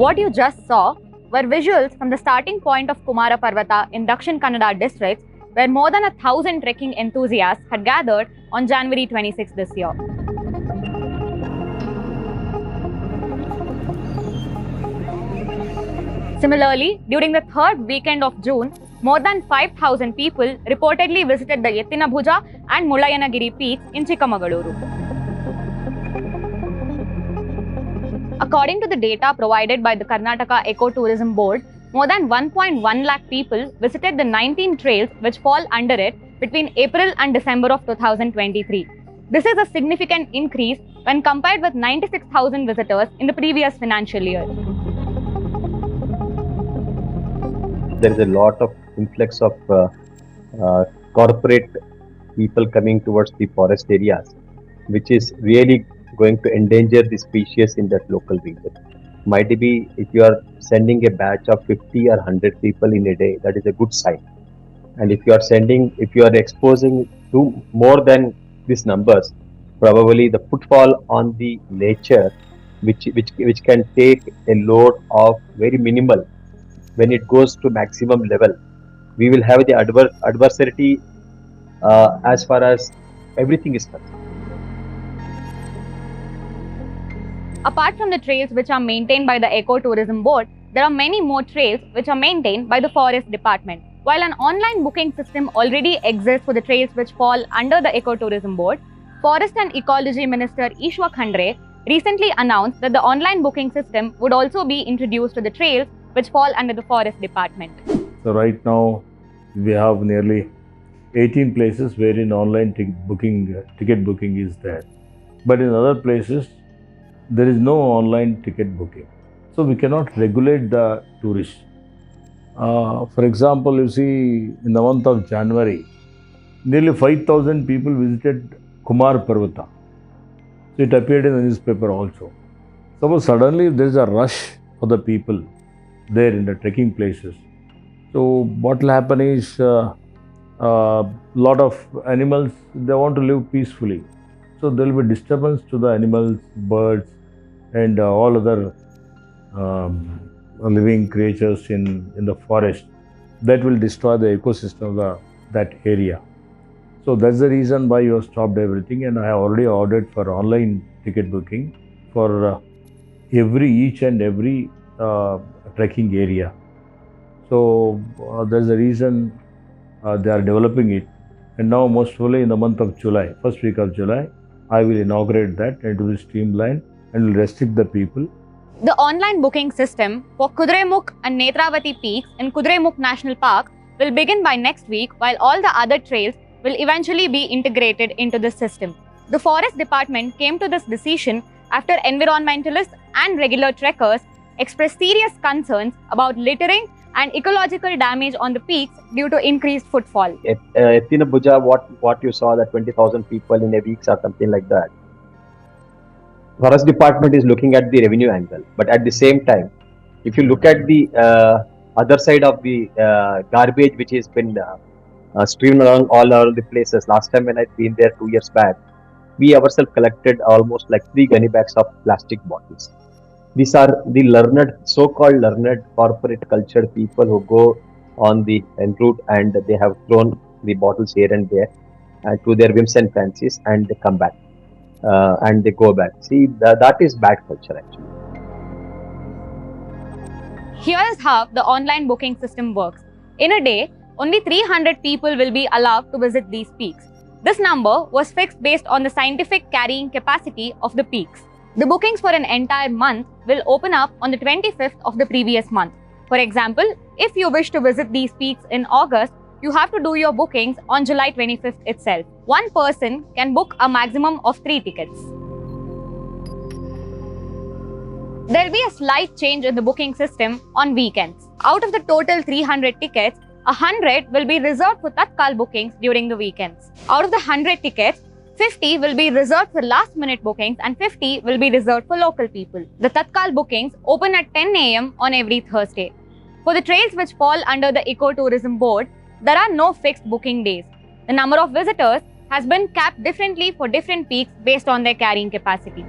What you just saw were visuals from the starting point of Kumara Parvata in Dakshin Kannada district, where more than 1,000 trekking enthusiasts had gathered on January 26 this year. Similarly, during the third weekend of June, more than 5,000 people reportedly visited the Yettinabhuja and Mullayanagiri peaks in Chikamagaluru. According to the data provided by the Karnataka Eco-Tourism Board, more than 1.1 lakh people visited the 19 trails which fall under it between April and December of 2023. This is a significant increase when compared with 96,000 visitors in the previous financial year. There is a lot of influx of corporate people coming towards the forest areas, which is really going to endanger the species in that local region. Might be if you are sending a batch of 50 or 100 people in a day, that is a good sign. And if you are exposing to more than these numbers, probably the footfall on the nature, which can take a load of very minimal, when it goes to maximum level, we will have the adversity as far as everything is concerned. Apart from the trails which are maintained by the Eco-Tourism Board, there are many more trails which are maintained by the Forest Department. While an online booking system already exists for the trails which fall under the Eco-Tourism Board, Forest and Ecology Minister Ishwar Khandre recently announced that the online booking system would also be introduced to the trails which fall under the Forest Department. So right now we have nearly 18 places wherein online ticket booking is there. But in other places, there is no online ticket booking. So we cannot regulate the tourists. For example, you see in the month of January, nearly 5,000 people visited Kumar Parvata. So it appeared in the newspaper also. Suppose suddenly there is a rush for the people there in the trekking places. So what will happen is lot of animals, they want to live peacefully. So there will be disturbance to the animals, birds and all other living creatures in the forest. That will destroy the ecosystem of that area. So that's the reason why you have stopped everything, and I have already ordered for online ticket booking for each and every trekking area. So there's a reason they are developing it, and now most probably in the month of July, first week of July, I will inaugurate that, and it will streamline and will restrict the people. The online booking system for Kudremukh and Netravati peaks in Kudremukh National Park will begin by next week, while all the other trails will eventually be integrated into the system. The Forest Department came to this decision after environmentalists and regular trekkers expressed serious concerns about littering and ecological damage on the peaks due to increased footfall. At Yettinabhuja, what you saw, that 20,000 people in a week or something like that. Forest Department is looking at the revenue angle, but at the same time, if you look at the other side of the garbage which has been strewn along all over the places. Last time when I'd been there 2 years back, we ourselves collected almost like 3 gunny bags of plastic bottles. These are the so-called learned corporate cultured people who go on the en route, and they have thrown the bottles here and there to their whims and fancies, and they come back and they go back. See, that is bad culture actually. Here is how the online booking system works. In a day, only 300 people will be allowed to visit these peaks. This number was fixed based on the scientific carrying capacity of the peaks. The bookings for an entire month will open up on the 25th of the previous month. For example, if you wish to visit these peaks in August, you have to do your bookings on July 25th itself. One person can book a maximum of 3 tickets. There will be a slight change in the booking system on weekends. Out of the total 300 tickets, 100 will be reserved for Tatkal bookings during the weekends. Out of the 100 tickets, 50 will be reserved for last-minute bookings and 50 will be reserved for local people. The Tatkal bookings open at 10 AM on every Thursday. For the trails which fall under the Eco-Tourism Board, there are no fixed booking days. The number of visitors has been capped differently for different peaks based on their carrying capacity.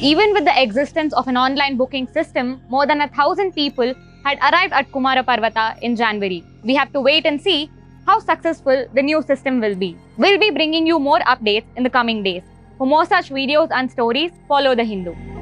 Even with the existence of an online booking system, more than 1,000 people had arrived at Kumara Parvata in January. We have to wait and see how successful the new system will be. We'll be bringing you more updates in the coming days. For more such videos and stories, follow The Hindu.